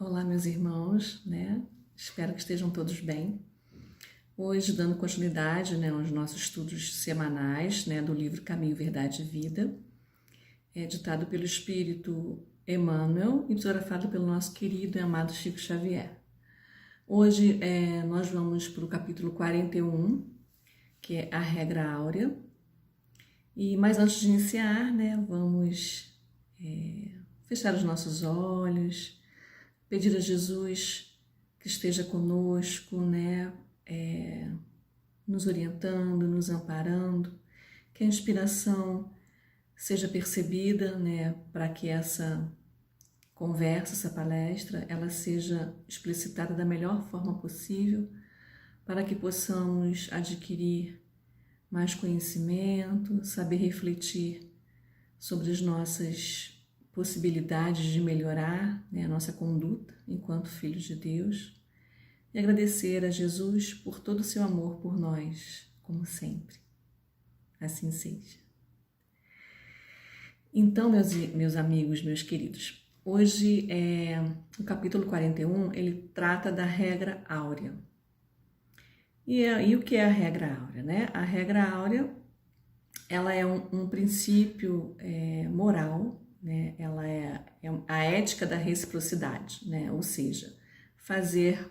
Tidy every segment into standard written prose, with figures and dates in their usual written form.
Olá, meus irmãos, né? Espero que estejam todos bem. Hoje, dando continuidade, né, aos nossos estudos semanais, né, do livro Caminho, Verdade e Vida, ditado pelo Espírito Emmanuel e psicografado pelo nosso querido e amado Chico Xavier. Hoje, nós vamos para o capítulo 41, que é a regra áurea. Mas antes de iniciar, né, vamos fechar os nossos olhos, pedir a Jesus que esteja conosco, né, nos orientando, nos amparando, que a inspiração seja percebida, né, para que essa conversa, essa palestra, ela seja explicitada da melhor forma possível, para que possamos adquirir mais conhecimento, saber refletir sobre as nossas possibilidades de melhorar, né, a nossa conduta enquanto filhos de Deus e agradecer a Jesus por todo o seu amor por nós, como sempre. Assim seja. Então, meus amigos, meus queridos, hoje o capítulo 41, ele trata da regra áurea. E o que é a regra áurea, né? A regra áurea, ela é um princípio moral, né? Ela é a ética da reciprocidade, né? Ou seja, fazer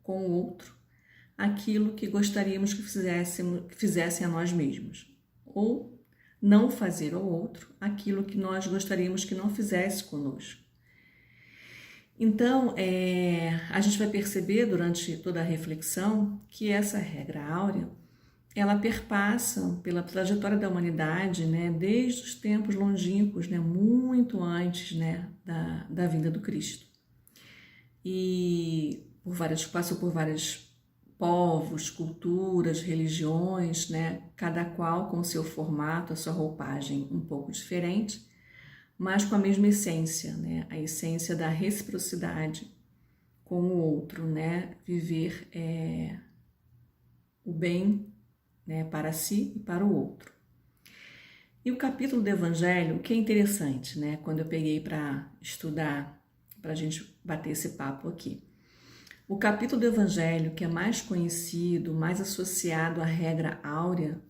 com o outro aquilo que gostaríamos que fizessem a nós mesmos, ou não fazer ao outro aquilo que nós gostaríamos que não fizesse conosco. Então, a gente vai perceber durante toda a reflexão que essa regra áurea, ela perpassa pela trajetória da humanidade, né, desde os tempos longínquos, né, muito antes, né, da vinda do Cristo. E passou por vários povos, culturas, religiões, né, cada qual com o seu formato, a sua roupagem um pouco diferente, mas com a mesma essência, né, a essência da reciprocidade com o outro, né, viver o bem, né, para si e para o outro. E o capítulo do Evangelho, que é interessante, né, quando eu peguei para estudar, para a gente bater esse papo aqui. O capítulo do Evangelho que é mais conhecido, mais associado à regra áurea,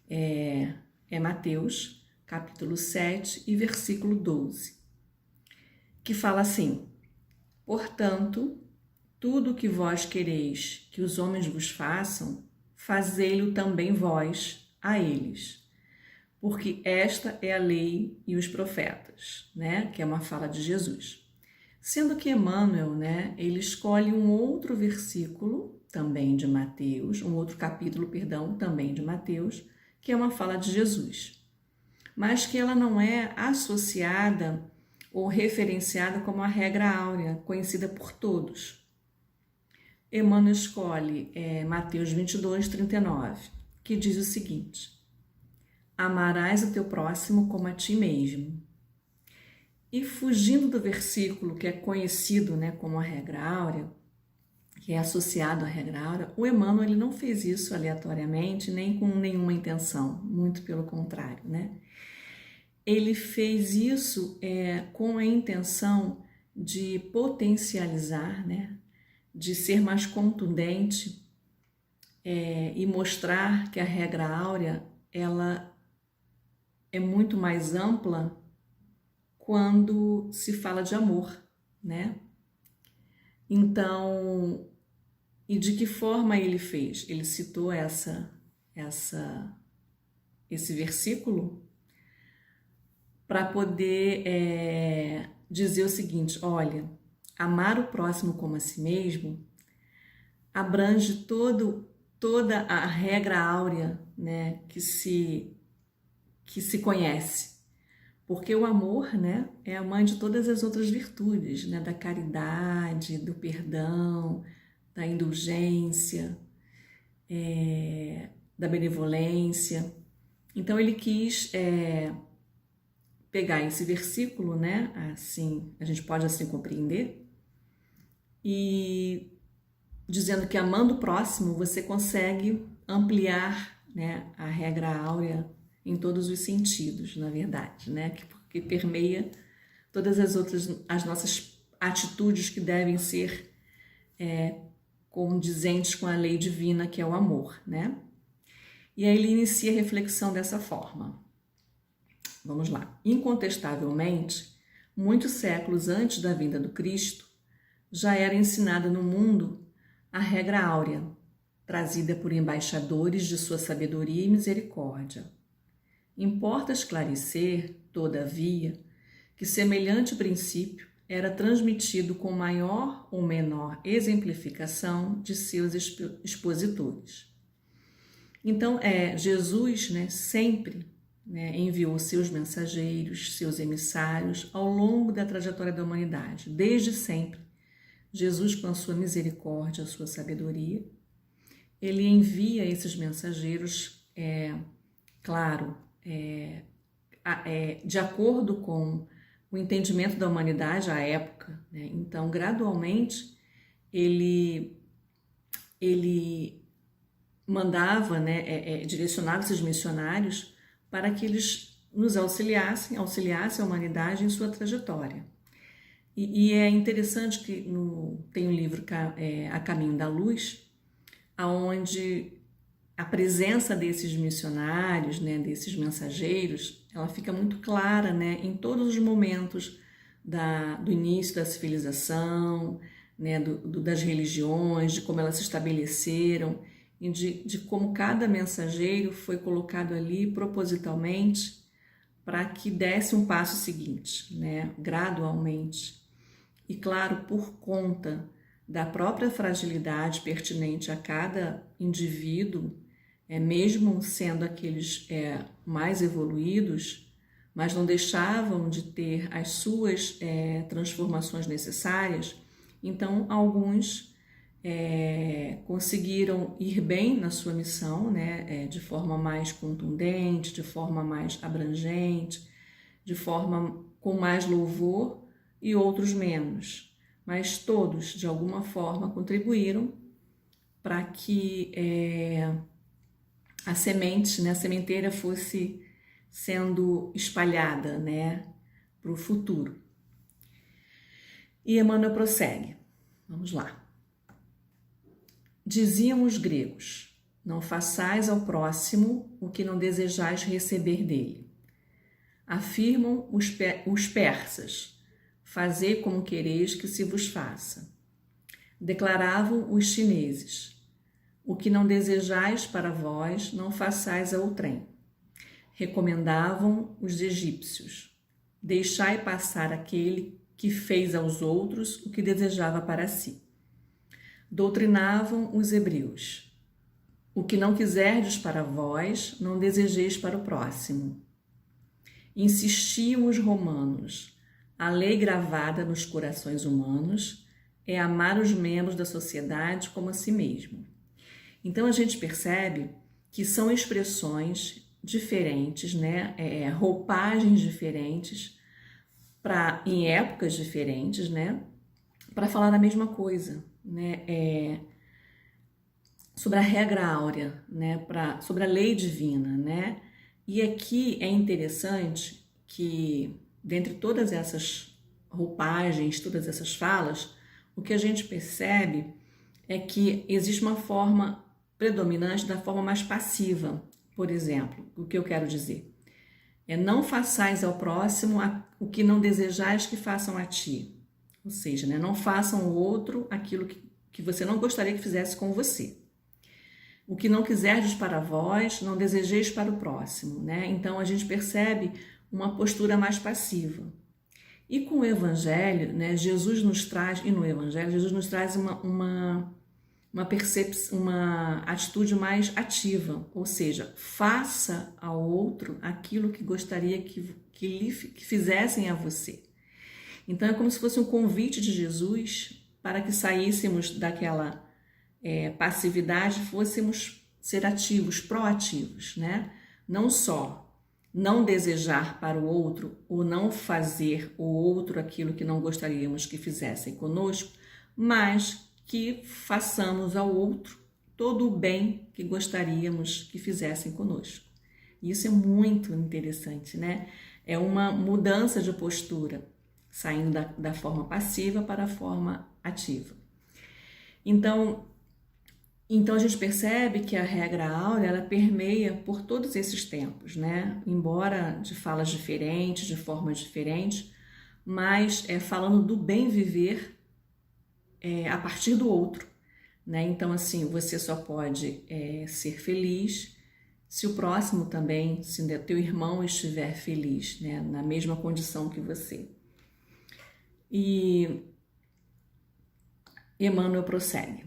é Mateus, capítulo 7 e versículo 12, que fala assim: portanto, tudo o que vós quereis que os homens vos façam, fazei-lo também vós a eles, porque esta é a lei e os profetas, né? Que é uma fala de Jesus. Sendo que Emmanuel, né, ele escolhe um outro versículo, também de Mateus, um outro capítulo, perdão, também de Mateus, que é uma fala de Jesus, mas que ela não é associada ou referenciada como a regra áurea, conhecida por todos. Emmanuel escolhe Mateus 22, 39, que diz o seguinte: amarás o teu próximo como a ti mesmo. E fugindo do versículo que é conhecido, né, como a regra áurea, que é associado à regra áurea, o Emmanuel ele não fez isso aleatoriamente, nem com nenhuma intenção, muito pelo contrário, né? Ele fez isso com a intenção de potencializar, né, de ser mais contundente e mostrar que a regra áurea ela é muito mais ampla quando se fala de amor, né? Então, e de que forma ele fez? Ele citou esse versículo para poder dizer o seguinte: olha, amar o próximo como a si mesmo abrange toda a regra áurea, né, que se conhece. Porque o amor, né, é a mãe de todas as outras virtudes, né, da caridade, do perdão, da indulgência, da benevolência. Então ele quis pegar esse versículo, né, assim, a gente pode assim compreender, e dizendo que amando o próximo você consegue ampliar, né, a regra áurea em todos os sentidos, na verdade, né? Que permeia todas as nossas atitudes que devem ser condizentes com a lei divina, que é o amor, né? E aí ele inicia a reflexão dessa forma. Vamos lá. Incontestavelmente, muitos séculos antes da vinda do Cristo, já era ensinada no mundo a regra áurea, trazida por embaixadores de sua sabedoria e misericórdia. Importa esclarecer, todavia, que semelhante princípio era transmitido com maior ou menor exemplificação de seus expositores. Então, Jesus, sempre enviou seus mensageiros, seus emissários ao longo da trajetória da humanidade, desde sempre. Jesus, com a sua misericórdia, a sua sabedoria, ele envia esses mensageiros, de acordo com o entendimento da humanidade à época, né? Então, gradualmente, ele mandava, direcionava esses missionários para que eles nos auxiliassem a humanidade em sua trajetória. E é interessante que tem um livro, A Caminho da Luz, onde a presença desses missionários, desses mensageiros, ela fica muito clara, em todos os momentos do início da civilização, das religiões, de como elas se estabeleceram e de como cada mensageiro foi colocado ali propositalmente para que desse um passo seguinte, gradualmente. E claro, por conta da própria fragilidade pertinente a cada indivíduo, mesmo sendo aqueles mais evoluídos, mas não deixavam de ter as suas transformações necessárias, então alguns conseguiram ir bem na sua missão, de forma mais contundente, de forma mais abrangente, de forma com mais louvor, e outros menos, mas todos de alguma forma contribuíram para que a semente, a sementeira fosse sendo espalhada, para o futuro. E Emmanuel prossegue. Vamos lá. Diziam os gregos: não façais ao próximo o que não desejais receber dele. Afirmam os persas: fazei como quereis que se vos faça. Declaravam os chineses: o que não desejais para vós, não façais a outrem. Recomendavam os egípcios: deixai passar aquele que fez aos outros o que desejava para si. Doutrinavam os hebreus: o que não quiserdes para vós, não desejeis para o próximo. Insistiam os romanos: a lei gravada nos corações humanos é amar os membros da sociedade como a si mesmo. Então a gente percebe que são expressões diferentes, roupagens diferentes, em épocas diferentes, para falar a mesma coisa, sobre a regra áurea, sobre a lei divina, E aqui é interessante que, dentre todas essas roupagens, todas essas falas, o que a gente percebe é que existe uma forma predominante da forma mais passiva. Por exemplo, o que eu quero dizer? Não façais ao próximo o que não desejais que façam a ti. Ou seja, não façam ao outro aquilo que você não gostaria que fizesse com você. O que não quiserdes para vós, não desejeis para o próximo, Então a gente percebe uma postura mais passiva. E com o Evangelho, Jesus nos traz uma atitude mais ativa, ou seja, faça ao outro aquilo que gostaria que fizessem a você. Então é como se fosse um convite de Jesus para que saíssemos daquela passividade, fôssemos ser ativos, proativos, Não só não desejar para o outro ou não fazer o outro aquilo que não gostaríamos que fizessem conosco, mas que façamos ao outro todo o bem que gostaríamos que fizessem conosco. Isso é muito interessante, É uma mudança de postura. saindo da forma passiva para a forma ativa. Então a gente percebe que a regra áurea, ela permeia por todos esses tempos, né? Embora de falas diferentes, de formas diferentes, mas falando do bem viver a partir do outro, né? Então, assim, você só pode ser feliz se o próximo também, se teu irmão estiver feliz, né? Na mesma condição que você. E Emmanuel prossegue.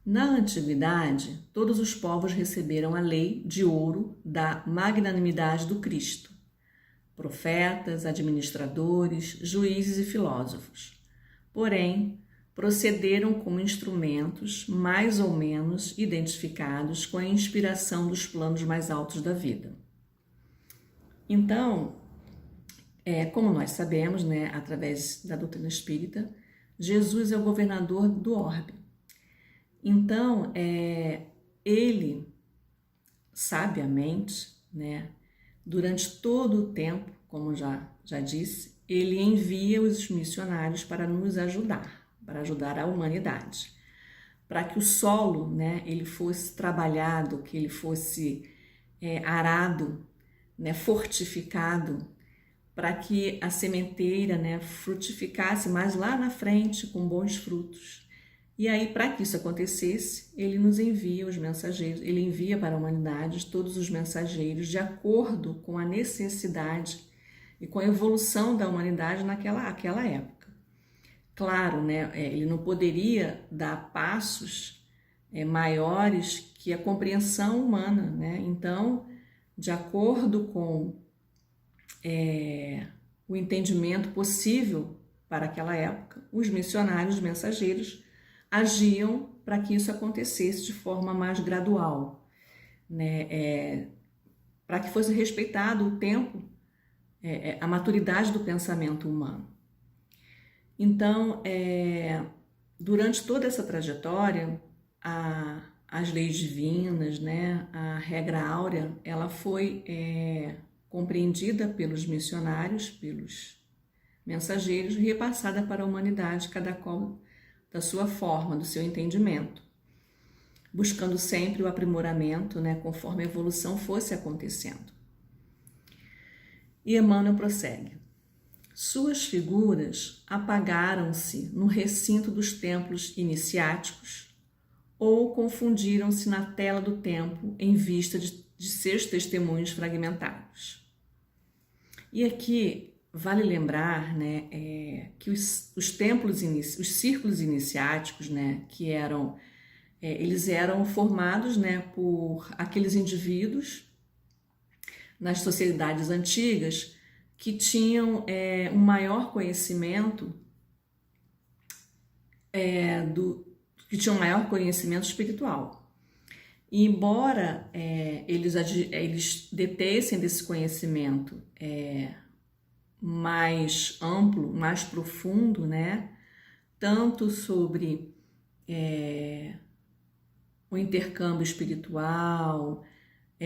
Na antiguidade, todos os povos receberam a lei de ouro da magnanimidade do Cristo. Profetas, administradores, juízes e filósofos. Porém, procederam como instrumentos mais ou menos identificados com a inspiração dos planos mais altos da vida. Então, como nós sabemos, né, através da doutrina espírita, Jesus é o governador do orbe. Então, ele, sabiamente, né, durante todo o tempo, como já disse, ele envia os missionários para nos ajudar, para ajudar a humanidade, para que o solo, né, ele fosse trabalhado, que ele fosse arado, né, fortificado, para que a sementeira, né, frutificasse mais lá na frente com bons frutos. E aí, para que isso acontecesse, ele nos envia os mensageiros, ele envia para a humanidade todos os mensageiros de acordo com a necessidade e com a evolução da humanidade naquela época. Claro, né, ele não poderia dar passos maiores que a compreensão humana, né? Então, de acordo com o entendimento possível para aquela época, os missionários, os mensageiros, agiam para que isso acontecesse de forma mais gradual, né? Para que fosse respeitado o tempo, a maturidade do pensamento humano. Então, durante toda essa trajetória, as leis divinas, né, a regra áurea, ela foi compreendida pelos missionários, pelos mensageiros, e repassada para a humanidade, cada qual da sua forma, do seu entendimento, buscando sempre o aprimoramento, né, conforme a evolução fosse acontecendo. E Emmanuel prossegue. Suas figuras apagaram-se no recinto dos templos iniciáticos ou confundiram-se na tela do tempo em vista de seus testemunhos fragmentados. E aqui vale lembrar, né, que os templos, os círculos iniciáticos, né, que eles eram formados, né, por aqueles indivíduos nas sociedades antigas que tinham um maior conhecimento espiritual. E embora eles detessem desse conhecimento mais amplo, mais profundo, né? Tanto sobre o intercâmbio espiritual,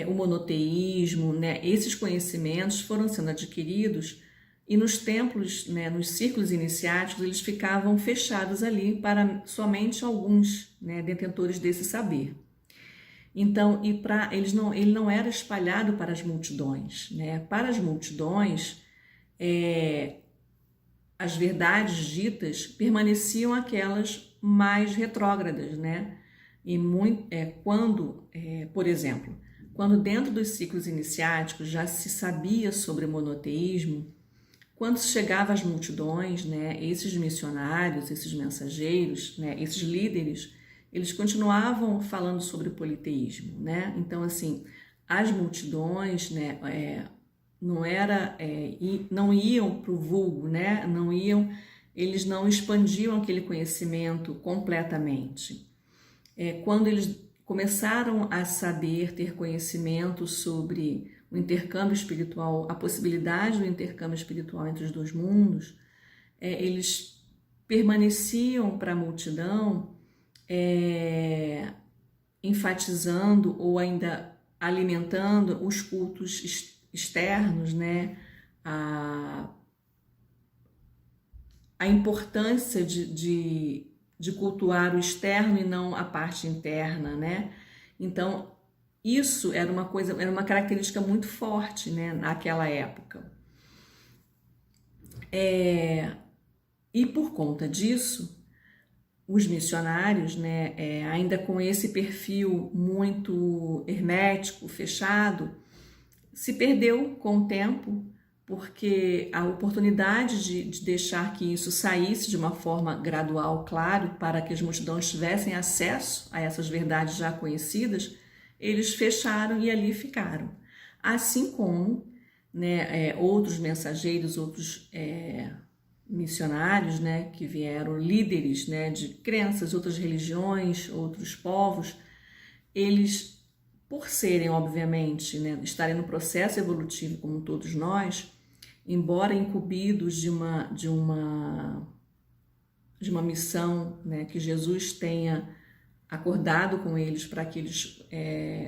o monoteísmo, né? Esses conhecimentos foram sendo adquiridos e nos templos, né, nos círculos iniciáticos, eles ficavam fechados ali para somente alguns, né, detentores desse saber. Então, ele não era espalhado para as multidões, né? Para as multidões, as verdades ditas permaneciam aquelas mais retrógradas, né? E por exemplo, quando dentro dos ciclos iniciáticos já se sabia sobre o monoteísmo, quando se chegava às multidões, né, esses missionários, esses mensageiros, né, esses líderes, eles continuavam falando sobre o politeísmo, né? Então, assim, as multidões, né, não iam para o vulgo, né? Eles não expandiam aquele conhecimento completamente. Quando eles começaram a saber, ter conhecimento sobre o intercâmbio espiritual, a possibilidade do intercâmbio espiritual entre os dois mundos, eles permaneciam para a multidão enfatizando ou ainda alimentando os cultos externos, né? a importância de cultuar o externo e não a parte interna, né? Então, isso era uma característica muito forte, né, naquela época. E por conta disso, os missionários, né, ainda com esse perfil muito hermético, fechado, se perdeu com o tempo, porque a oportunidade de deixar que isso saísse de uma forma gradual, claro, para que as multidões tivessem acesso a essas verdades já conhecidas, eles fecharam e ali ficaram. Assim como, né, outros mensageiros, outros missionários, né, que vieram, líderes, né, de crenças, outras religiões, outros povos, eles, por serem, obviamente, né, estarem no processo evolutivo como todos nós, embora incumbidos de uma missão, né, que Jesus tenha acordado com eles para que eles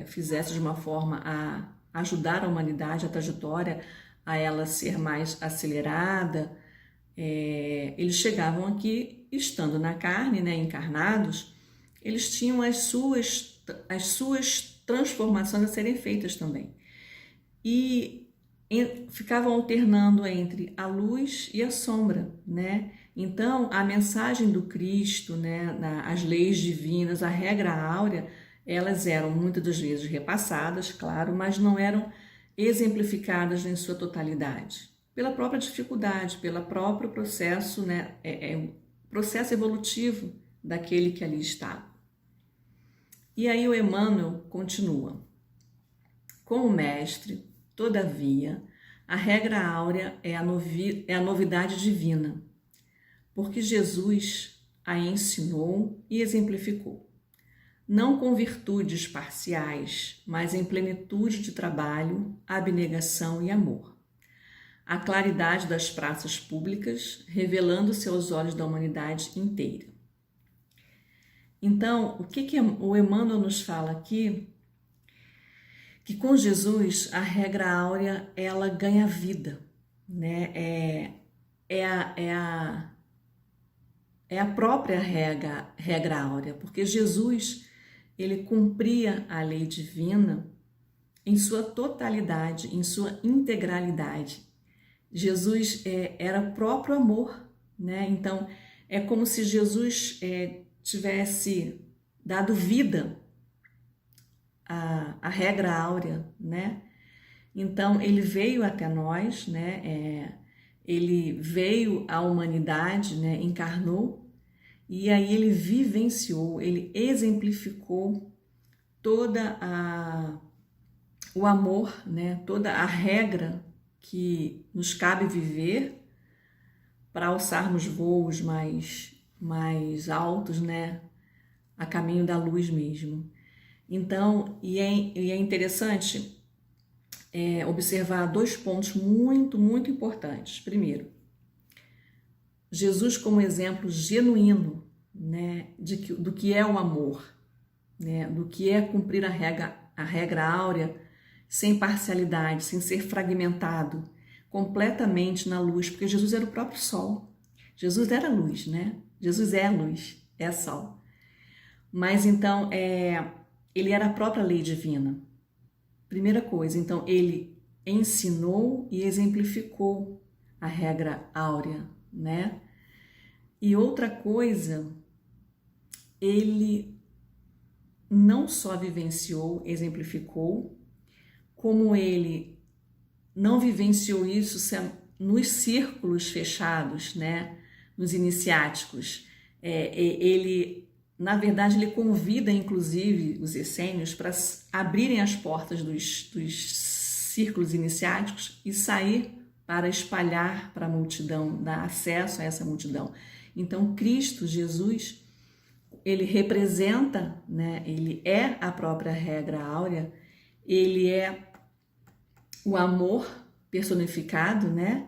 fizessem de uma forma a ajudar a humanidade, a trajetória, a ela ser mais acelerada, eles chegavam aqui, estando na carne, né, encarnados, eles tinham as suas transformações a serem feitas também. E ficavam alternando entre a luz e a sombra, né? Então, a mensagem do Cristo, né, as leis divinas, a regra áurea, elas eram muitas das vezes repassadas, claro, mas não eram exemplificadas em sua totalidade. Pela própria dificuldade, pelo próprio processo, né, processo evolutivo daquele que ali estava. E aí o Emmanuel continua. Como mestre, todavia, a regra áurea é a novidade divina, porque Jesus a ensinou e exemplificou, não com virtudes parciais, mas em plenitude de trabalho, abnegação e amor. A claridade das praças públicas, revelando-se aos olhos da humanidade inteira. Então, o que o Emmanuel nos fala aqui? Que com Jesus a regra áurea ela ganha vida, né? É a própria regra áurea, porque Jesus ele cumpria a lei divina em sua totalidade, em sua integralidade. Jesus era o próprio amor, né? Então é como se Jesus tivesse dado vida a regra áurea, né? Então ele veio até nós, né? Ele veio à humanidade, né? Encarnou e aí ele vivenciou, ele exemplificou toda o amor, né? Toda a regra que nos cabe viver para alçarmos voos mais altos, né? A caminho da luz mesmo. Então, e é interessante observar 2 pontos muito, muito importantes. Primeiro, Jesus como exemplo genuíno, né, do que é o amor, né, do que é cumprir a regra áurea sem parcialidade, sem ser fragmentado, completamente na luz, porque Jesus era o próprio sol. Jesus era luz, né? Jesus é a luz, é sol. Mas então, ele era a própria lei divina. Primeira coisa, então ele ensinou e exemplificou a regra áurea, né? E outra coisa, ele não só vivenciou, exemplificou, como ele não vivenciou isso nos círculos fechados, né? Nos iniciáticos. Ele, na verdade, ele convida, inclusive, os essênios para abrirem as portas dos círculos iniciáticos e sair para espalhar para a multidão, dar acesso a essa multidão. Então, Cristo, Jesus, ele representa, né? Ele é a própria regra áurea, ele é o amor personificado, né?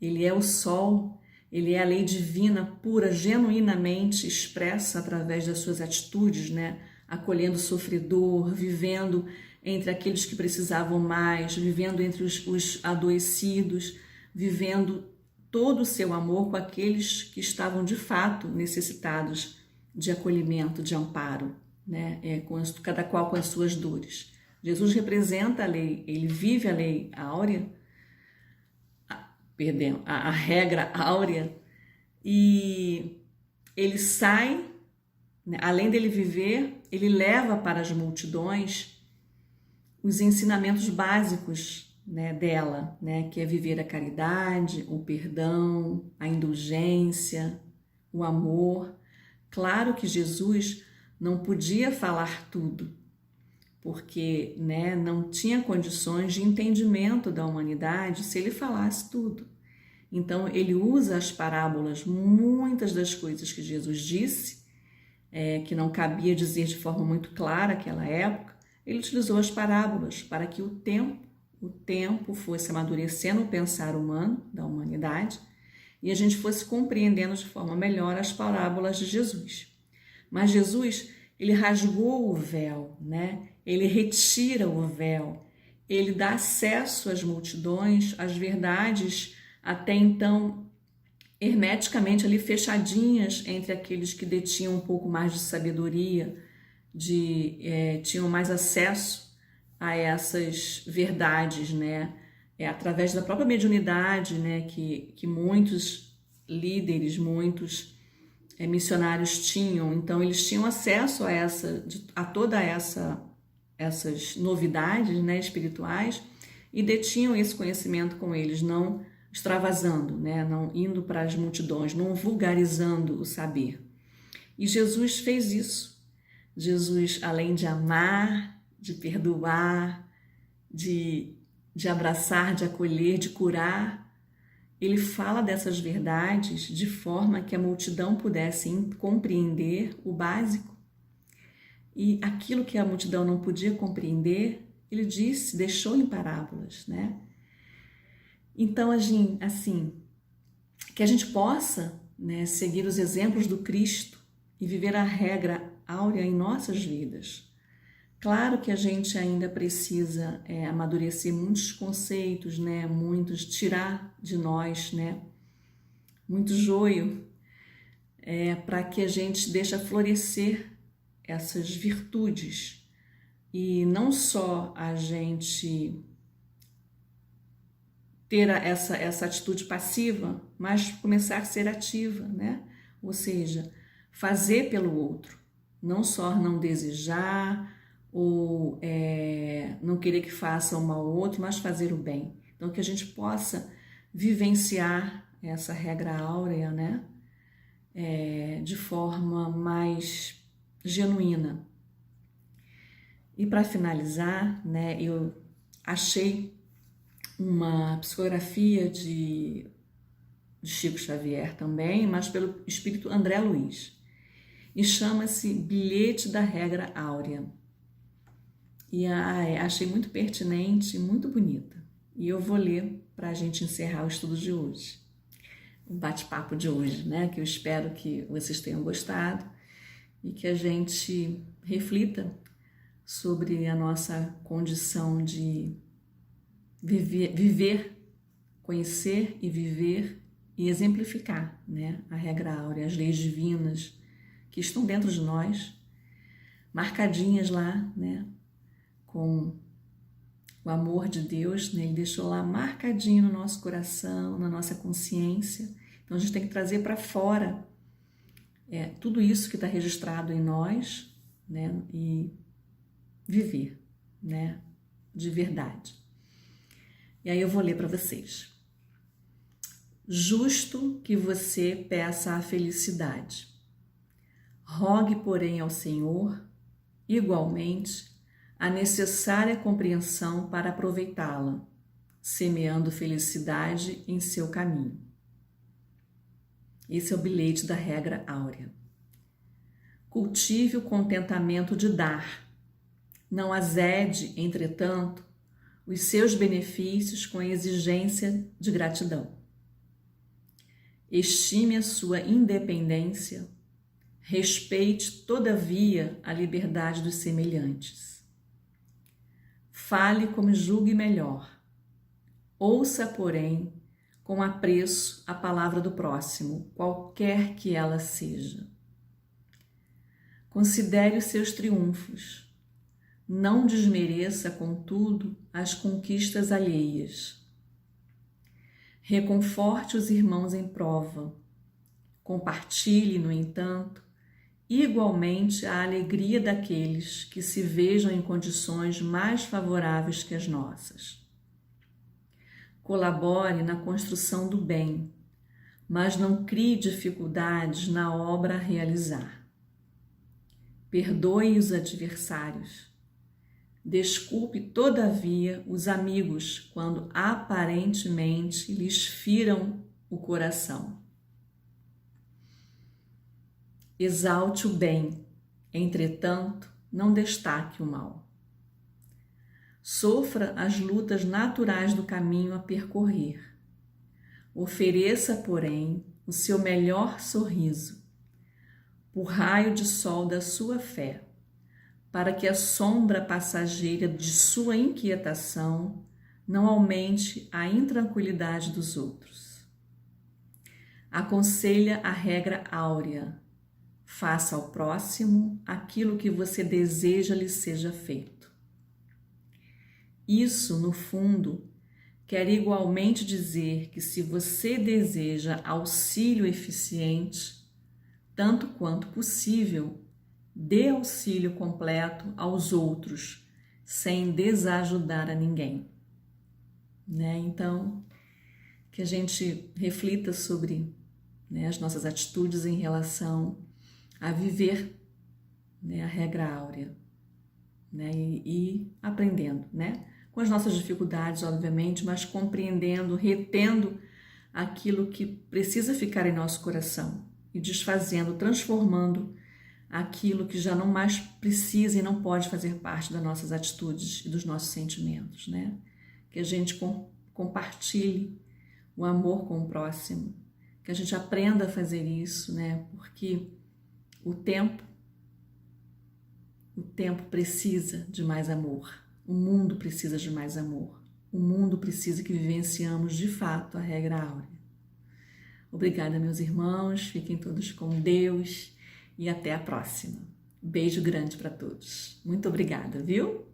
Ele é o sol, ele é a lei divina pura, genuinamente expressa através das suas atitudes, né? Acolhendo o sofredor, vivendo entre aqueles que precisavam mais, vivendo entre os adoecidos, vivendo todo o seu amor com aqueles que estavam de fato necessitados de acolhimento, de amparo, né? Cada qual com as suas dores. Jesus representa a lei, ele vive a lei áurea, a regra áurea, e ele sai, né? Além dele viver, ele leva para as multidões os ensinamentos básicos, né, dela, né, que é viver a caridade, o perdão, a indulgência, o amor. Claro que Jesus não podia falar tudo, porque, né, não tinha condições de entendimento da humanidade se ele falasse tudo. Então, ele usa as parábolas, muitas das coisas que Jesus disse, que não cabia dizer de forma muito clara naquela época, ele utilizou as parábolas para que o tempo fosse amadurecendo o pensar humano, da humanidade, e a gente fosse compreendendo de forma melhor as parábolas de Jesus. Mas Jesus, ele rasgou o véu, né? Ele retira o véu, ele dá acesso às multidões, às verdades até então hermeticamente ali fechadinhas entre aqueles que detinham um pouco mais de sabedoria, tinham mais acesso a essas verdades, né? Através da própria mediunidade, né? Que muitos líderes, muitos missionários tinham. Então eles tinham acesso a toda essas novidades, né, espirituais, e detinham esse conhecimento com eles, não extravasando, né, não indo para as multidões, não vulgarizando o saber. E Jesus fez isso. Jesus, além de amar, de perdoar, de abraçar, de acolher, de curar, ele fala dessas verdades de forma que a multidão pudesse compreender o básico. E aquilo que a multidão não podia compreender, ele disse, deixou em parábolas, né? Então, assim, que a gente possa, né, seguir os exemplos do Cristo e viver a regra áurea em nossas vidas. Claro que a gente ainda precisa amadurecer muitos conceitos, né, tirar de nós, né, muito joio, para que a gente deixe florescer essas virtudes. E não só a gente ter essa atitude passiva, mas começar a ser ativa, né? Ou seja, fazer pelo outro, não só não desejar ou não querer que faça o mal ao outro, mas fazer o bem. Então, que a gente possa vivenciar essa regra áurea, né? De forma mais genuína. E para finalizar, né, eu achei uma psicografia de Chico Xavier também, mas pelo espírito André Luiz, e chama-se Bilhete da Regra Áurea. E achei muito pertinente e muito bonita. E eu vou ler para a gente encerrar o estudo de hoje, o bate-papo de hoje, né? Que eu espero que vocês tenham gostado e que a gente reflita sobre a nossa condição de viver, conhecer e viver e exemplificar, né, a regra áurea, as leis divinas que estão dentro de nós, marcadinhas lá, né, com o amor de Deus, né, ele deixou lá marcadinho no nosso coração, na nossa consciência. Então a gente tem que trazer para fora tudo isso que está registrado em nós, né, e viver, né, de verdade. E aí eu vou ler para vocês. Justo que você peça a felicidade. Rogue, porém, ao Senhor, igualmente, a necessária compreensão para aproveitá-la, semeando felicidade em seu caminho. Esse é o bilhete da regra áurea. Cultive o contentamento de dar. Não azede, entretanto, os seus benefícios com a exigência de gratidão. Estime a sua independência, respeite, todavia, a liberdade dos semelhantes. Fale como julgue melhor, ouça, porém, com apreço a palavra do próximo, qualquer que ela seja. Considere os seus triunfos. Não desmereça, contudo, as conquistas alheias. Reconforte os irmãos em prova. Compartilhe, no entanto, igualmente a alegria daqueles que se vejam em condições mais favoráveis que as nossas. Colabore na construção do bem, mas não crie dificuldades na obra a realizar. Perdoe os adversários. Desculpe, todavia, os amigos quando aparentemente lhes firam o coração. Exalte o bem, entretanto, não destaque o mal. Sofra as lutas naturais do caminho a percorrer. Ofereça, porém, o seu melhor sorriso, por raio de sol da sua fé, para que a sombra passageira de sua inquietação não aumente a intranquilidade dos outros. Aconselha a regra áurea: faça ao próximo aquilo que você deseja lhe seja feito. Isso, no fundo, quer igualmente dizer que se você deseja auxílio eficiente, tanto quanto possível, dê auxílio completo aos outros, sem desajudar a ninguém. Então, que a gente reflita sobre as nossas atitudes em relação a viver a regra áurea e aprendendo, com as nossas dificuldades, obviamente, mas compreendendo, retendo aquilo que precisa ficar em nosso coração e desfazendo, transformando aquilo que já não mais precisa e não pode fazer parte das nossas atitudes e dos nossos sentimentos, Que a gente compartilhe o amor com o próximo, que a gente aprenda a fazer isso, Porque o tempo precisa de mais amor, o mundo precisa de mais amor, o mundo precisa que vivenciamos de fato a regra áurea. Obrigada, meus irmãos, fiquem todos com Deus e até a próxima. Beijo grande para todos. Muito obrigada, viu?